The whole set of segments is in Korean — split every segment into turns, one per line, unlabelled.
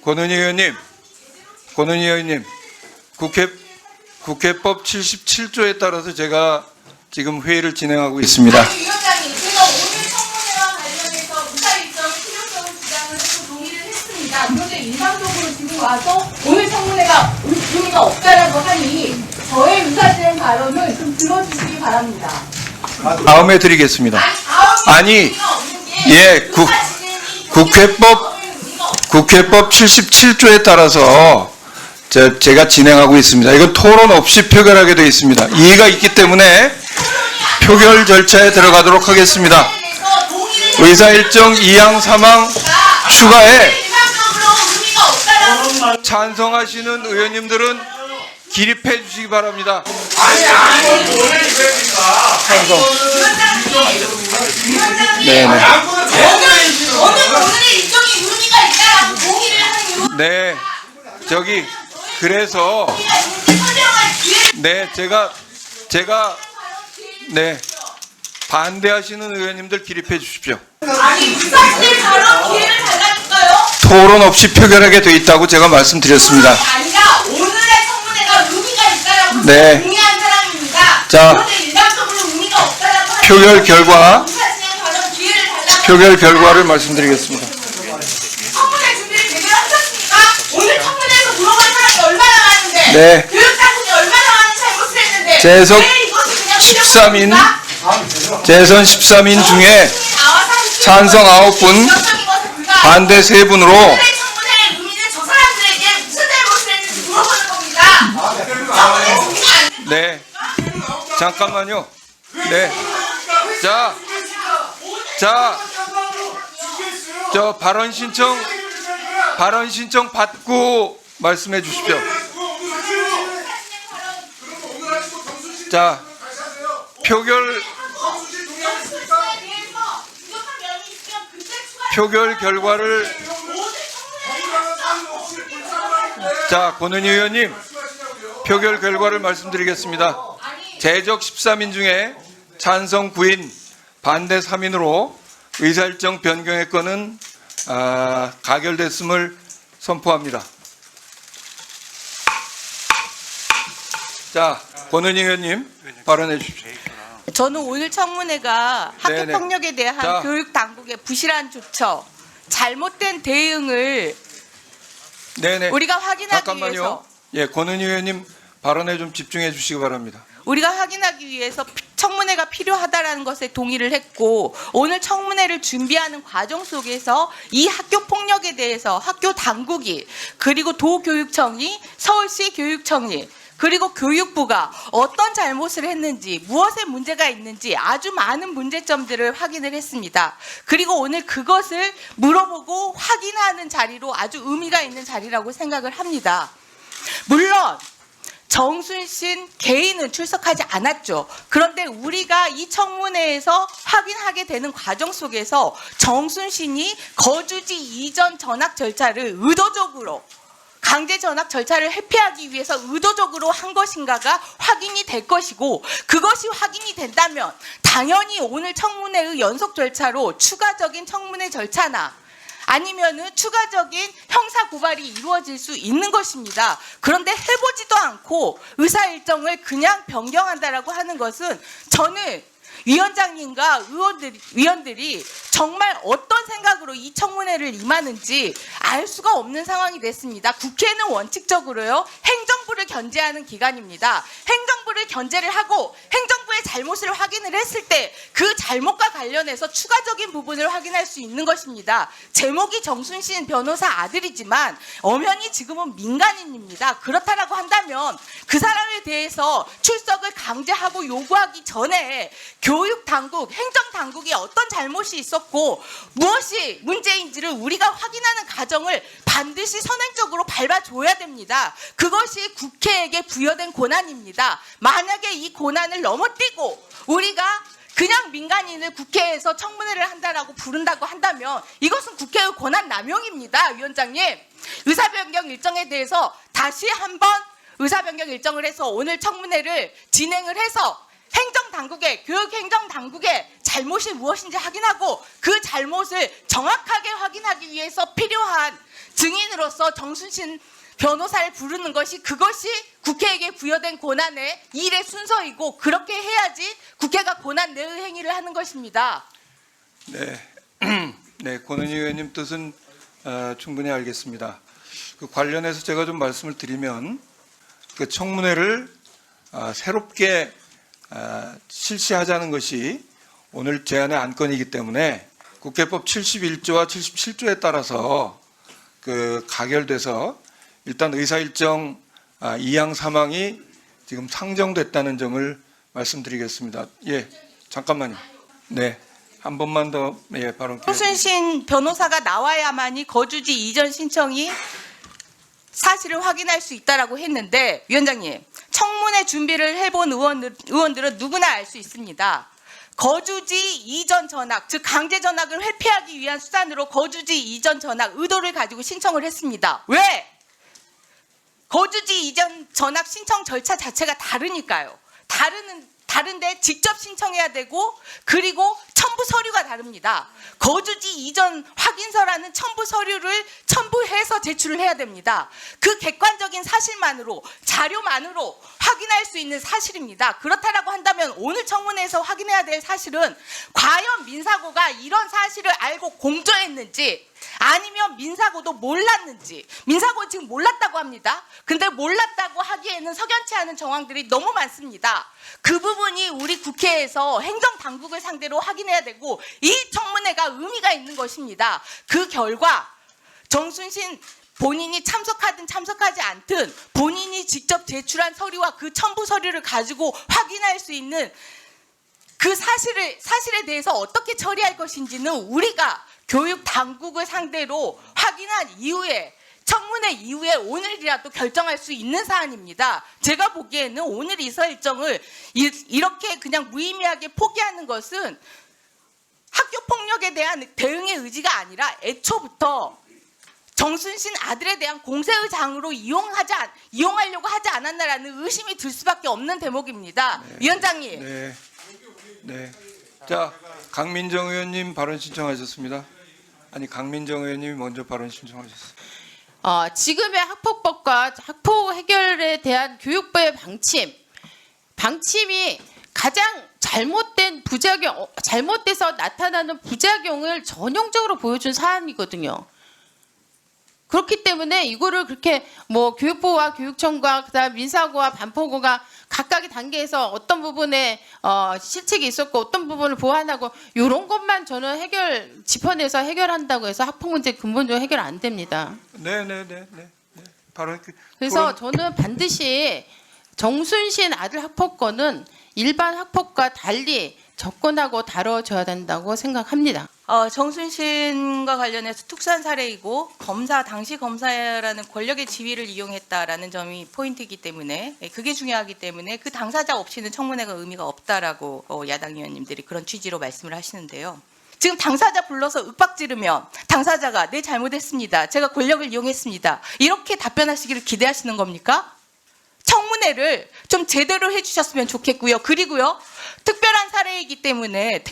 권은희 의원님, 국회법 77조에 따라서 제가 지금 회의를 진행하고 있습니다.
아니, 위원장님, 제가 오늘 청문회와 관련해서 무사일정 필요성을 주장을 해서 동의를 했습니다. 그런데 일방적으로 지금 와서 오늘 청문회가 의미가 없다라고 하니 저의 무사일정 발언을 좀 들어주시기 바랍니다.
다음에 드리겠습니다. 아니, 예, 국회법 77조에 따라서 제가 진행하고 있습니다. 이거 토론 없이 표결하게 되어 있습니다. 이의가 있기 때문에 표결 절차에 들어가도록 하겠습니다. 의사일정 2항 3항 추가에 찬성하시는 의원님들은 기립해 주시기 바랍니다. 찬성. 네네.
오늘의 일정이 의미가 있다라고 동의를 하는 이유.
네. 그래서 네, 제가 네, 반대하시는 의원님들 기립해 주십시오.
아니, 무사실 발언 기회를 달라니까요.
토론 없이 표결하게 돼 있다고 제가 말씀드렸습니다.
아니라 오늘의 청문회가 의미가 있다라고
네.
동의한 사람입니다.
자,
그런데 일방적으로 의미가 없다라고 하는
표결 결과,
무사실 발언 기회를 달라고.
표결 결과를 말씀드리겠습니다.
청문회 준비를 제대로 하셨습니까? 오늘 청문회에서 물어본 사람이 얼마나 많은데,
네.
교육당국이 얼마나 많은 잘못을 했는데,
재석
왜 이것이 그냥
13인,
필요합니까?
재선 13인 중에 찬성 9분, 반대 3분으로
오늘의 청문회의 의미는 저 사람들에게 무슨 잘못을 했는지 물어보는 겁니다. 청문회 준비가 안 됐습니까?
네, 잠깐만요. 네, 저 발언 신청 받고 말씀해 주십시오. 자, 표결 결과를, 자, 권은희 의원님, 표결 결과를 말씀드리겠습니다. 재적 13인 중에 찬성 9인, 반대 3인으로 의사일정 변경의 건은 가결됐음을 선포합니다. 자, 권은희 의원님 발언해 주십시오.
저는 오늘 청문회가
네네.
학교폭력에 대한
자.
교육당국의 부실한 조처, 잘못된 대응을
네네.
우리가 확인하기
잠깐만요.
위해서
예, 권은희 의원님 발언에 좀 집중해 주시기 바랍니다.
우리가 확인하기 위해서 청문회가 필요하다라는 것에 동의를 했고, 오늘 청문회를 준비하는 과정 속에서 이 학교 폭력에 대해서 학교 당국이, 그리고 도교육청이, 서울시 교육청이, 그리고 교육부가 어떤 잘못을 했는지, 무엇에 문제가 있는지 아주 많은 문제점들을 확인을 했습니다. 그리고 오늘 그것을 물어보고 확인하는 자리로 아주 의미가 있는 자리라고 생각을 합니다. 물론 정순신 개인은 출석하지 않았죠. 그런데 우리가 이 청문회에서 확인하게 되는 과정 속에서 정순신이 거주지 이전 전학 절차를 의도적으로, 강제 전학 절차를 회피하기 위해서 의도적으로 한 것인가가 확인이 될 것이고, 그것이 확인이 된다면 당연히 오늘 청문회의 연속 절차로 추가적인 청문회 절차나 아니면은 추가적인 형사 고발이 이루어질 수 있는 것입니다. 그런데 해보지도 않고 의사 일정을 그냥 변경한다라고 하는 것은, 저는 위원장님과 위원들이 정말 어떤 생각으로 이 청문회를 임하는지 알 수가 없는 상황이 됐습니다. 국회는 원칙적으로요, 행정부를 견제하는 기관입니다. 행정부를 견제를 하고 행정부의 잘못을 확인을 했을 때 그 잘못과 관련해서 추가적인 부분을 확인할 수 있는 것입니다. 제목이 정순신 변호사 아들이지만 엄연히 지금은 민간인입니다. 그렇다라고 한다면 그 사람에 대해서 출석을 강제하고 요구하기 전에 교육당국, 행정당국이 어떤 잘못이 있었고 무엇이 문제인지를 우리가 확인하는 과정을 반드시 선행적으로 밟아줘야 됩니다. 그것이 국회에게 부여된 권한입니다. 만약에 이 권한을 넘어뛰고 우리가 그냥 민간인을 국회에서 청문회를 한다라고 부른다고 한다면 이것은 국회의 권한 남용입니다. 위원장님, 의사변경 일정에 대해서 다시 한번 의사변경 일정을 해서 오늘 청문회를 진행을 해서 행정당국의 교육행정당국의 잘못이 무엇인지 확인하고 그 잘못을 정확하게 확인하기 위해서 필요한 증인으로서 정순신 변호사를 부르는 것이 그것이 국회에게 부여된 권한의 일의 순서이고 그렇게 해야지 국회가 권한 내의 행위를 하는 것입니다.
네, 네, 권은희 의원님 뜻은 충분히 알겠습니다. 그 관련해서 제가 좀 말씀을 드리면 그 청문회를 새롭게 실시하자는 것이 오늘 제안의 안건이기 때문에 국회법 71조와 77조에 따라서 그 가결돼서 일단 의사일정 2항 3항이 지금 상정됐다는 점을 말씀드리겠습니다. 예, 잠깐만요. 네, 한 번만 더 발언 기회.
정순신 변호사가 나와야만이 거주지 이전 신청이 사실을 확인할 수 있다라고 했는데 위원장님, 청문회 준비를 해본 의원들은 누구나 알 수 있습니다. 거주지 이전 전학, 즉 강제 전학을 회피하기 위한 수단으로 거주지 이전 전학 의도를 가지고 신청을 했습니다. 왜? 거주지 이전 전학 신청 절차 자체가 다르니까요. 다른데 직접 신청해야 되고 그리고 첨부 서류가 다릅니다. 거주지 이전 확인서라는 첨부 서류를 첨부해서 제출을 해야 됩니다. 그 객관적인 사실만으로 자료만으로 확인할 수 있는 사실입니다. 그렇다라고 한다면 오늘 청문회에서 확인해야 될 사실은 과연 민사고가 이런 사실을 알고 공조했는지 아니면 민사고도 몰랐는지. 민사고 지금 몰랐다고 합니다. 근데 몰랐다고 하기에는 석연치 않은 정황들이 너무 많습니다. 그 부분이 우리 국회에서 행정당국을 상대로 확인해야 되고 이 청문회가 의미가 있는 것입니다. 그 결과 정순신 본인이 참석하든 참석하지 않든 본인이 직접 제출한 서류와 그 첨부 서류를 가지고 확인할 수 있는 그 사실에 대해서 어떻게 처리할 것인지는 우리가 교육 당국을 상대로 확인한 이후에 청문회 이후에 오늘이라도 결정할 수 있는 사안입니다. 제가 보기에는 오늘 이사 일정을 이렇게 그냥 무의미하게 포기하는 것은 학교 폭력에 대한 대응의 의지가 아니라 애초부터 정순신 아들에 대한 공세의 장으로 이용하려고 하지 않았나라는 의심이 들 수밖에 없는 대목입니다.
네.
위원장님.
네, 네. 자, 강민정 의원님 발언 신청하셨습니다. 아니, 강민정 의원님이 먼저 발언 신청하셨어요.
지금의 학폭법과 학폭 해결에 대한 교육부의 방침이 가장 잘못돼서 나타나는 부작용을 전형적으로 보여준 사안이거든요. 그렇기 때문에 이거를 그렇게 뭐 교육부와 교육청과 그다음 민사고와 반포고가 각각의 단계에서 어떤 부분에 실책이 있었고 어떤 부분을 보완하고 이런 것만 저는 짚어내서 해결한다고 해서 학폭 문제 근본적으로 해결 안 됩니다.
네. 발언.
그래서 저는 반드시 정순신 아들 학폭권은 일반 학폭과 달리 접근하고 다뤄져야 된다고 생각합니다.
정순신과 관련해서 특수한 사례이고 당시 검사라는 권력의 지위를 이용했다라는 점이 포인트이기 때문에 그게 중요하기 때문에 그 당사자 없이는 청문회가 의미가 없다라고 야당 의원님들이 그런 취지로 말씀을 하시는데요. 지금 당사자 불러서 윽박 지르면 당사자가 네 잘못했습니다. 제가 권력을 이용했습니다. 이렇게 답변하시기를 기대하시는 겁니까? 청문회를 좀 제대로 해주셨으면 좋겠고요. 그리고요. 특별한 사례이기 때문에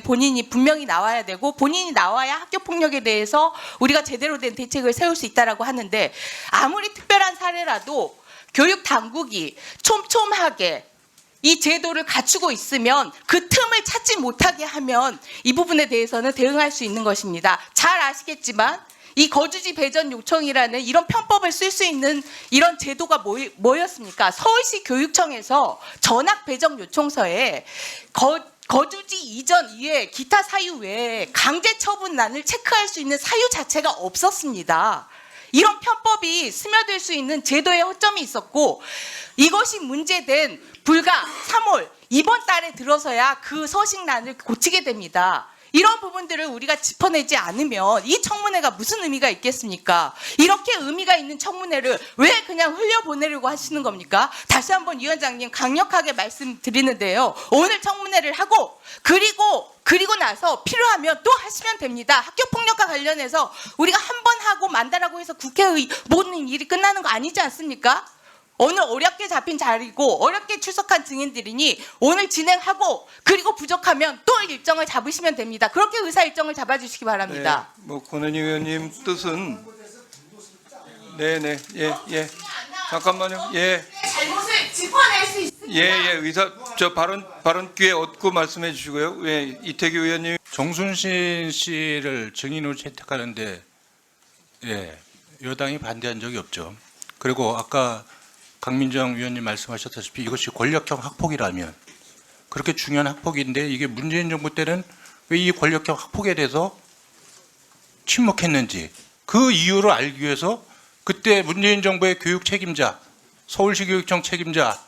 본인이 분명히 나와야 되고 본인이 나와야 학교 폭력에 대해서 우리가 제대로 된 대책을 세울 수 있다라고 하는데 아무리 특별한 사례라도 교육 당국이 촘촘하게 이 제도를 갖추고 있으면 그 틈을 찾지 못하게 하면 이 부분에 대해서는 대응할 수 있는 것입니다. 잘 아시겠지만 이 거주지 배전 요청이라는 이런 편법을 쓸 수 있는 이런 제도가 뭐였습니까? 서울시 교육청에서 전학 배정 요청서에 거주지 이전 이외에 기타 사유 외에 강제 처분란을 체크할 수 있는 사유 자체가 없었습니다. 이런 편법이 스며들 수 있는 제도의 허점이 있었고 이것이 문제된 불과 3월 이번 달에 들어서야 그 서식란을 고치게 됩니다. 이런 부분들을 우리가 짚어내지 않으면 이 청문회가 무슨 의미가 있겠습니까? 이렇게 의미가 있는 청문회를 왜 그냥 흘려보내려고 하시는 겁니까? 다시 한번 위원장님 강력하게 말씀드리는데요. 오늘 청문회를 하고 그리고 나서 필요하면 또 하시면 됩니다. 학교폭력과 관련해서 우리가 한 번 하고 만다라고 해서 국회의 모든 일이 끝나는 거 아니지 않습니까? 오늘 어렵게 잡힌 자리고 어렵게 출석한 증인들이니 오늘 진행하고 그리고 부족하면 또 일정을 잡으시면 됩니다. 그렇게 의사 일정을 잡아주시기 바랍니다.
네, 뭐 권은희 의원님 뜻은 네네 예. 잠깐만요. 예.
잘못을 짚어낼 수 있습니다.
예, 의사 저 발언 기회 얻고 말씀해 주시고요. 예, 이태규 의원님.
정순신 씨를 증인으로 채택하는데 예, 여당이 반대한 적이 없죠. 그리고 아까 강민정 위원님 말씀하셨다시피 이것이 권력형 학폭이라면 그렇게 중요한 학폭인데 이게 문재인 정부 때는 왜 이 권력형 학폭에 대해서 침묵했는지 그 이유를 알기 위해서 그때 문재인 정부의 교육 책임자, 서울시 교육청 책임자,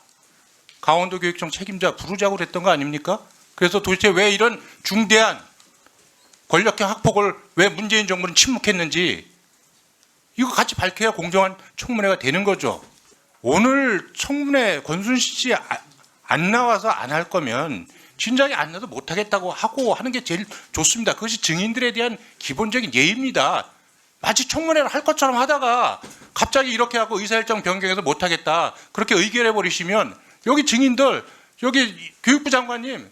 강원도 교육청 책임자 부르자고 그랬던 거 아닙니까? 그래서 도대체 왜 이런 중대한 권력형 학폭을 왜 문재인 정부는 침묵했는지 이거 같이 밝혀야 공정한 청문회가 되는 거죠. 오늘 청문회 권순신 씨 안 나와서 안 할 거면 진작에 안 나도 못하겠다고 하고 하는 게 제일 좋습니다. 그것이 증인들에 대한 기본적인 예의입니다. 마치 청문회를 할 것처럼 하다가 갑자기 이렇게 하고 의사일정 변경해서 못하겠다 그렇게 의결해 버리시면 여기 증인들 여기 교육부 장관님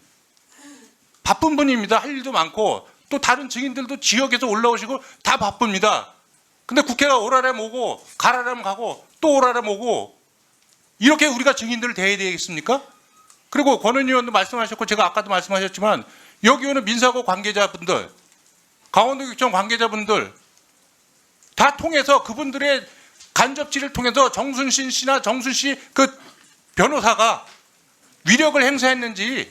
바쁜 분입니다. 할 일도 많고 또 다른 증인들도 지역에서 올라오시고 다 바쁩니다. 근데 국회가 오라면 오고 가라면 가고 또 오라면 오고 이렇게 우리가 증인들을 대해야 되겠습니까? 그리고 권은희 의원도 말씀하셨고 제가 아까도 말씀하셨지만 여기 오는 민사고 관계자분들 강원도교육청 관계자분들 다 통해서 그분들의 간접질을 통해서 정순신 씨나 정순 씨 그 변호사가 위력을 행사했는지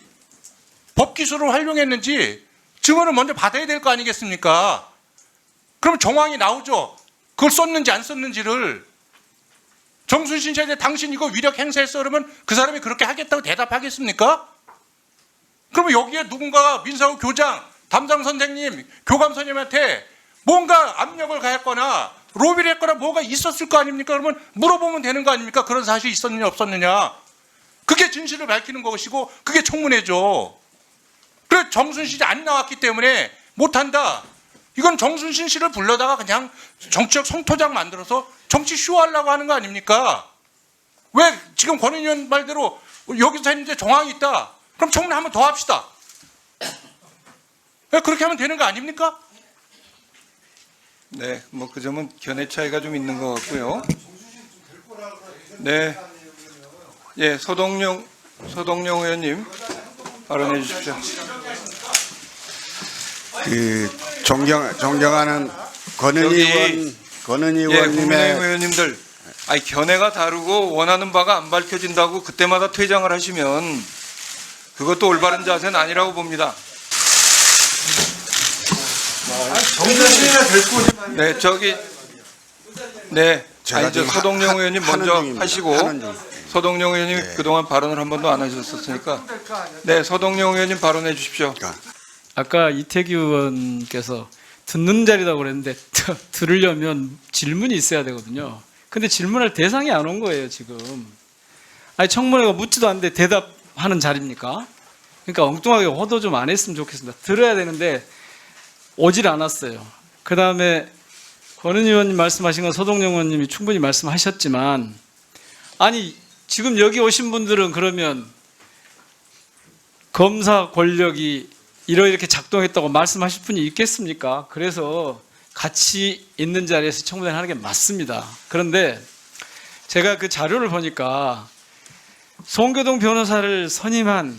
법기술을 활용했는지 증언을 먼저 받아야 될 거 아니겠습니까? 그럼 정황이 나오죠. 그걸 썼는지 안 썼는지를. 정순신 씨한테 당신 이거 위력 행사했어 그러면 그 사람이 그렇게 하겠다고 대답하겠습니까? 그러면 여기에 누군가가 민사고 교장, 담당 선생님, 교감 선생님한테 뭔가 압력을 가했거나 로비를 했거나 뭐가 있었을 거 아닙니까? 그러면 물어보면 되는 거 아닙니까? 그런 사실이 있었느냐 없었느냐. 그게 진실을 밝히는 것이고 그게 청문회죠. 그래 정순신이 안 나왔기 때문에 못한다. 이건 정순신 씨를 불러다가 그냥 정치적 성토장 만들어서 정치 쇼하려고 하는 거 아닙니까? 왜 지금 권은희 의원 말대로 여기서 했는데 정황이 있다. 그럼 청문회 한 번 더 합시다. 왜 그렇게 하면 되는 거 아닙니까?
네, 뭐 그 점은 견해 차이가 좀 있는 것 같고요. 네, 예, 서동룡 의원님 발언해 주십시오.
그 존경하는 권은희
여기,
의원, 권은희
예,
의원님의
국민의힘 의원님들, 아니 견해가 다르고 원하는 바가 안 밝혀진다고 그때마다 퇴장을 하시면 그것도 올바른 자세는 아니라고 봅니다. 네, 저기 네,
제가
아니 저
지금
서동룡 의원님
하는
먼저
중입니다.
하시고
하는 중.
서동룡 의원님
네.
그동안 발언을 한 번도 안 하셨었으니까 네, 서동룡 의원님 발언해 주십시오.
아까 이태규 의원께서 듣는 자리라고 그랬는데 들으려면 질문이 있어야 되거든요. 근데 질문할 대상이 안 온 거예요, 지금. 아니 청문회가 묻지도 않는데 대답하는 자리입니까? 그러니까 엉뚱하게 호도 좀 안 했으면 좋겠습니다. 들어야 되는데 오질 않았어요. 그다음에 권은희 의원님 말씀하신 건 서동영 의원님이 충분히 말씀하셨지만 아니 지금 여기 오신 분들은 그러면 검사 권력이 이렇게 작동했다고 말씀하실 분이 있겠습니까? 그래서 같이 있는 자리에서 청문회를 하는 게 맞습니다. 그런데 제가 그 자료를 보니까 송교동 변호사를 선임한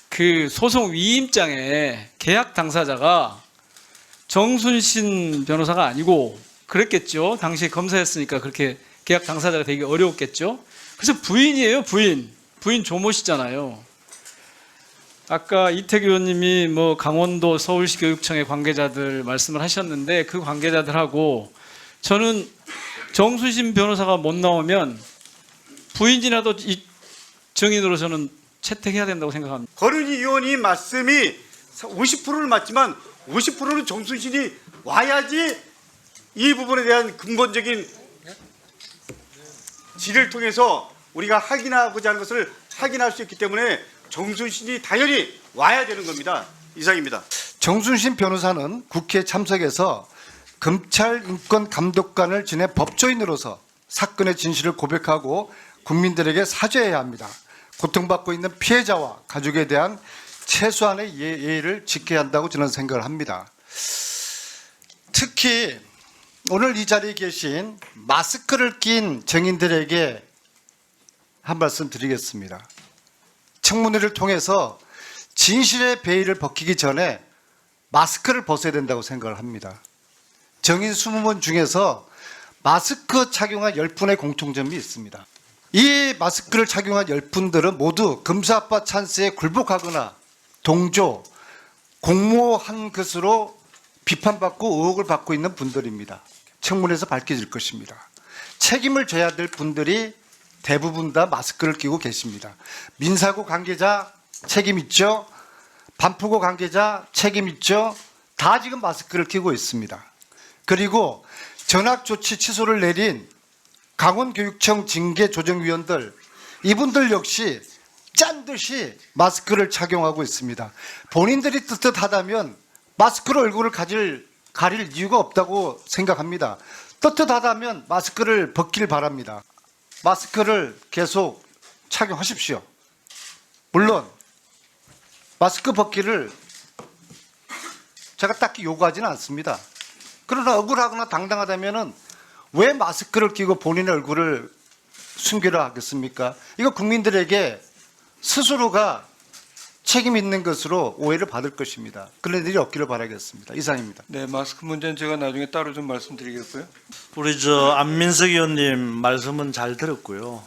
그 소송 위임장에 계약 당사자가 정순신 변호사가 아니고 그랬겠죠. 당시에 검사였으니까 그렇게 계약 당사자가 되기 어려웠겠죠. 그래서 부인이에요, 부인. 부인 조모시잖아요. 아까 이태규 의원님이 뭐 강원도 서울시 교육청의 관계자들 말씀을 하셨는데 그 관계자들하고 저는 정순신 변호사가 못 나오면 부인이라도 이 증인으로 저는 채택해야 된다고 생각합니다.
권은희 의원이 말씀이 50%는 맞지만 50%는 정순신이 와야지 이 부분에 대한 근본적인 질을 통해서 우리가 확인하고자 하는 것을 확인할 수 있기 때문에 정순신이 당연히 와야 되는 겁니다. 이상입니다.
정순신 변호사는 국회에 참석해서 검찰 인권감독관을 지내 법조인으로서 사건의 진실을 고백하고 국민들에게 사죄해야 합니다. 고통받고 있는 피해자와 가족에 대한 최소한의 예의를 지켜야 한다고 저는 생각을 합니다. 특히 오늘 이 자리에 계신 마스크를 낀 정인들에게 한 말씀 드리겠습니다. 청문회를 통해서 진실의 베일을 벗기기 전에 마스크를 벗어야 된다고 생각을 합니다. 정인 20분 중에서 마스크 착용한 10분의 공통점이 있습니다. 이 마스크를 착용한 10분들은 모두 검사파 찬스에 굴복하거나 동조, 공모한 것으로 비판받고 의혹을 받고 있는 분들입니다. 청문회에서 밝혀질 것입니다. 책임을 져야 될 분들이 대부분 다 마스크를 끼고 계십니다. 민사고 관계자 책임 있죠? 반포고 관계자 책임 있죠? 다 지금 마스크를 끼고 있습니다. 그리고 전학조치 취소를 내린 강원교육청 징계조정위원들, 이분들 역시 짠 듯이 마스크를 착용하고 있습니다. 본인들이 떳떳하다면 마스크로 얼굴을 가릴 이유가 없다고 생각합니다. 떳떳하다면 마스크를 벗길 바랍니다. 마스크를 계속 착용하십시오. 물론 마스크 벗기를 제가 딱히 요구하지는 않습니다. 그러나 억울하거나 당당하다면은 왜 마스크를 끼고 본인의 얼굴을 숨기려 하겠습니까? 이거 국민들에게 스스로가 책임 있는 것으로 오해를 받을 것입니다. 그런 일이 없기를 바라겠습니다. 이상입니다.
네, 마스크 문제는 제가 나중에 따로 좀 말씀드리겠고요.
우리 안민석 의원님 말씀은 잘 들었고요.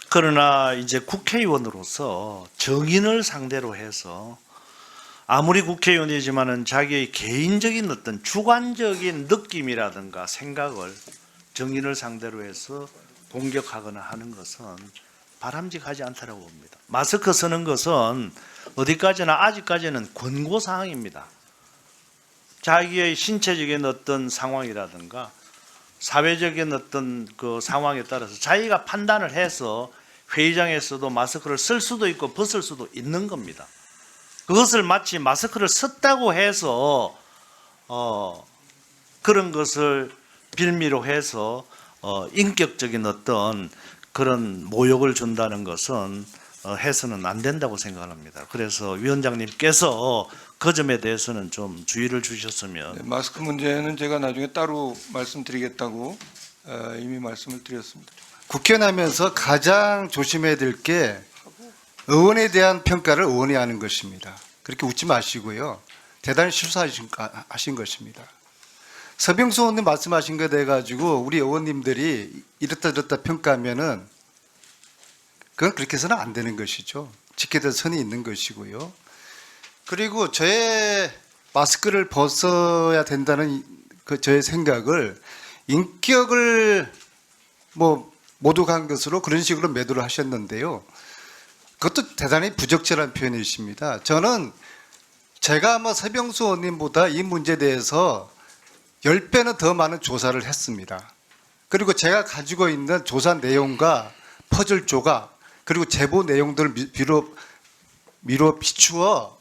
그러나 이제 국회의원으로서 정인을 상대로 해서 아무리 국회의원이지만은 자기의 개인적인 어떤 주관적인 느낌이라든가 생각을 정인을 상대로 해서 공격하거나 하는 것은 바람직하지 않다고 봅니다. 마스크 쓰는 것은 어디까지나 아직까지는 권고 사항입니다. 자기의 신체적인 어떤 상황이라든가 사회적인 어떤 그 상황에 따라서 자기가 판단을 해서 회의장에서도 마스크를 쓸 수도 있고 벗을 수도 있는 겁니다. 그것을 마치 마스크를 썼다고 해서 그런 것을 빌미로 해서 인격적인 어떤 그런 모욕을 준다는 것은 해서는 안 된다고 생각합니다. 그래서 위원장님께서 그 점에 대해서는 좀 주의를 주셨으면.
네, 마스크 문제는 제가 나중에 따로 말씀드리겠다고 이미 말씀을 드렸습니다.
국회의원 하면서 가장 조심해야 될 게 의원에 대한 평가를 의원이 하는 것입니다. 그렇게 웃지 마시고요. 대단히 실수하신 것입니다. 서병수 의원님 말씀하신 것에 대해 가지고 우리 의원님들이 이렇다 저렇다 평가하면은 그건 그렇게 해서는 안 되는 것이죠. 지켜야 될 선이 있는 것이고요. 그리고 저의 마스크를 벗어야 된다는 그 저의 생각을 인격을 모독한 것으로 그런 식으로 매도를 하셨는데요. 그것도 대단히 부적절한 표현이십니다. 저는 제가 아마 서병수 의원님보다 이 문제에 대해서 10배는 더 많은 조사를 했습니다. 그리고 제가 가지고 있는 조사 내용과 퍼즐 조각 그리고 제보 내용들을 미루어 비추어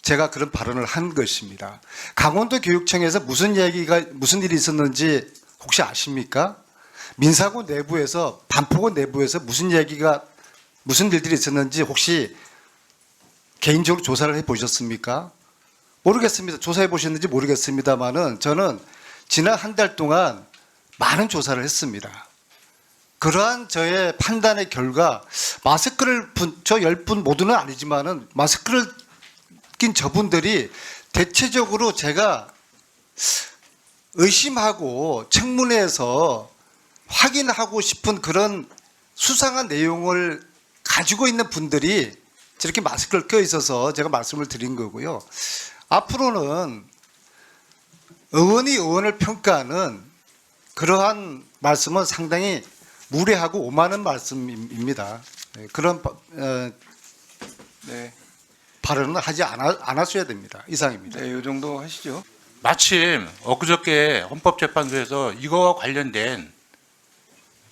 제가 그런 발언을 한 것입니다. 강원도 교육청에서 무슨 일이 있었는지 혹시 아십니까? 민사고 내부에서 반포고 내부에서 무슨 일들이 있었는지 혹시 개인적으로 조사를 해보셨습니까? 모르겠습니다. 조사해 보셨는지 모르겠습니다만은 저는 지난 한 달 동안 많은 조사를 했습니다. 그러한 저의 판단의 결과 마스크를 저 10분 모두는 아니지만은 마스크를 낀 저분들이 대체적으로 제가 의심하고 청문회에서 확인하고 싶은 그런 수상한 내용을 가지고 있는 분들이 저렇게 마스크를 껴 있어서 제가 말씀을 드린 거고요. 앞으로는 의원이 의원을 평가하는 그러한 말씀은 상당히 무례하고 오만한 말씀입니다. 그런 발언은 하지 않았어야 됩니다. 이상입니다.
네, 이 정도 하시죠.
마침 엊그저께 헌법재판소에서 이거와 관련된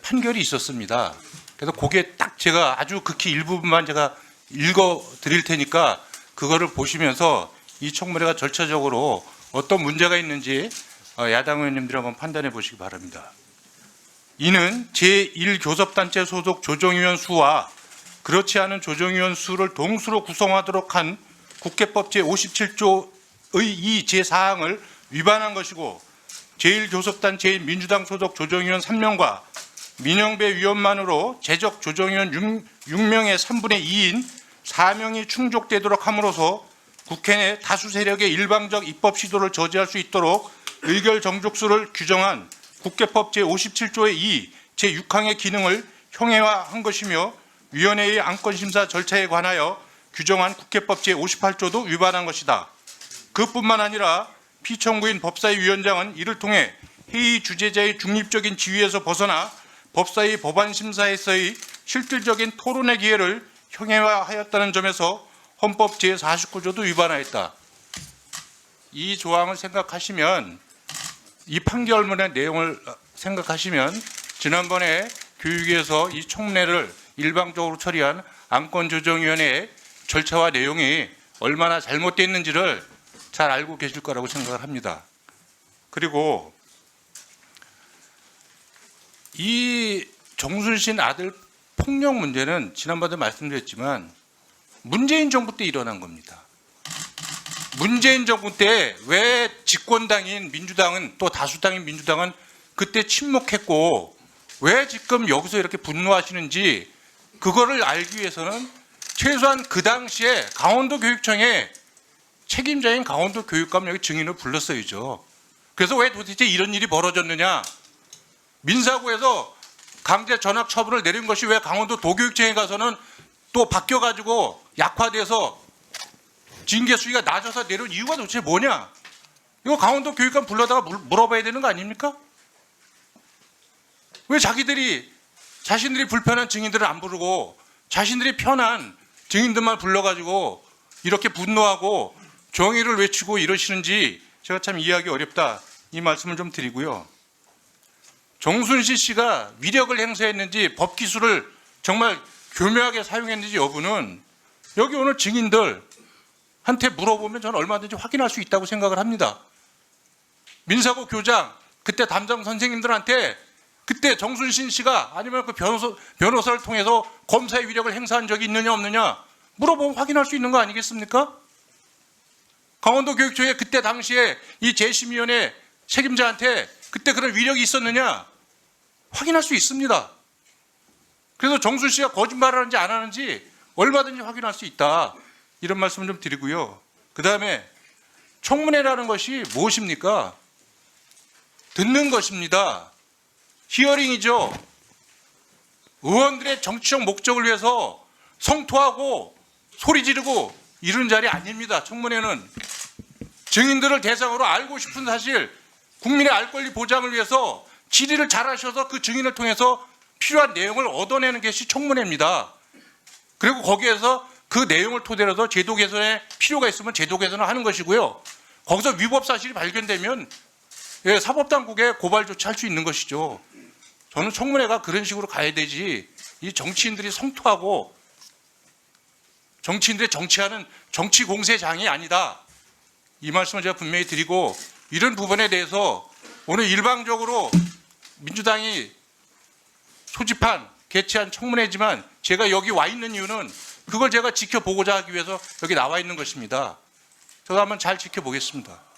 판결이 있었습니다. 그래서 그게 딱 제가 아주 극히 일부분만 제가 읽어 드릴 테니까 그거를 보시면서 이 청문회가 절차적으로 어떤 문제가 있는지 야당 의원님들이 한번 판단해 보시기 바랍니다. 이는 제1교섭단체 소속 조정위원 수와 그렇지 않은 조정위원 수를 동수로 구성하도록 한 국회법 제57조의 2 제4항을 위반한 것이고 제1교섭단체인 민주당 소속 조정위원 3명과 민영배 위원만으로 재적 조정위원 6명의 3분의 2인 4명이 충족되도록 함으로써 국회 내 다수 세력의 일방적 입법 시도를 저지할 수 있도록 의결 정족수를 규정한 국회법 제57조의 2 제6항의 기능을 형해화한 것이며 위원회의 안건심사 절차에 관하여 규정한 국회법 제58조도 위반한 것이다. 그뿐만 아니라 피청구인 법사위 위원장은 이를 통해 회의 주재자의 중립적인 지위에서 벗어나 법사위 법안심사에서의 실질적인 토론의 기회를 형해화하였다는 점에서 헌법 제49조도 위반하였다. 이 조항을 생각하시면, 이 판결문의 내용을 생각하시면 지난번에 교육위에서 이 청문회를 일방적으로 처리한 안건조정위원회의 절차와 내용이 얼마나 잘못됐는지를 잘 알고 계실 거라고 생각을 합니다. 그리고 이 정순신 아들 폭력 문제는 지난번에 말씀드렸지만 문재인 정부 때 일어난 겁니다. 문재인 정부 때 왜 집권당인 민주당은, 또 다수당인 민주당은 그때 침묵했고 왜 지금 여기서 이렇게 분노하시는지 그거를 알기 위해서는 최소한 그 당시에 강원도 교육청에 책임자인 강원도 교육감 여기 증인을 불렀어야죠. 그래서 왜 도대체 이런 일이 벌어졌느냐? 민사구에서 강제 전학 처분을 내린 것이 왜 강원도 도교육청에 가서는 또 바뀌어가지고 약화돼서 징계 수위가 낮아서 내려온 이유가 도대체 뭐냐? 이거 강원도 교육감 불러다가 물어봐야 되는 거 아닙니까? 왜 자신들이 불편한 증인들을 안 부르고 자신들이 편한 증인들만 불러가지고 이렇게 분노하고 정의를 외치고 이러시는지 제가 참 이해하기 어렵다, 이 말씀을 좀 드리고요. 정순신 씨가 위력을 행사했는지 법기술을 정말 교묘하게 사용했는지 여부는 여기 오늘 증인들한테 물어보면 저는 얼마든지 확인할 수 있다고 생각을 합니다. 민사고 교장, 그때 담당 선생님들한테 그때 정순신 씨가 아니면 그 변호사를 통해서 검사의 위력을 행사한 적이 있느냐 없느냐 물어보면 확인할 수 있는 거 아니겠습니까? 강원도 교육청에 그때 당시에 이 재심위원회 책임자한테 그때 그런 위력이 있었느냐 확인할 수 있습니다. 그래서 정순 씨가 거짓말을 하는지 안 하는지 얼마든지 확인할 수 있다, 이런 말씀을 좀 드리고요. 그 다음에 청문회라는 것이 무엇입니까? 듣는 것입니다. 히어링이죠. 의원들의 정치적 목적을 위해서 성토하고 소리 지르고 이런 자리 아닙니다. 청문회는 증인들을 대상으로 알고 싶은 사실, 국민의 알 권리 보장을 위해서 질의를 잘하셔서 그 증인을 통해서 필요한 내용을 얻어내는 것이 청문회입니다. 그리고 거기에서 그 내용을 토대로 해서 제도 개선에 필요가 있으면 제도 개선을 하는 것이고요. 거기서 위법 사실이 발견되면 사법당국에 고발 조치할 수 있는 것이죠. 저는 청문회가 그런 식으로 가야 되지, 이 정치인들이 성토하고 정치인들의 정치하는 정치 공세장이 아니다, 이 말씀을 제가 분명히 드리고, 이런 부분에 대해서 오늘 일방적으로 민주당이 소집한 개최한 청문회지만 제가 여기 와 있는 이유는 그걸 제가 지켜보고자 하기 위해서 여기 나와 있는 것입니다. 저도 한번 잘 지켜보겠습니다.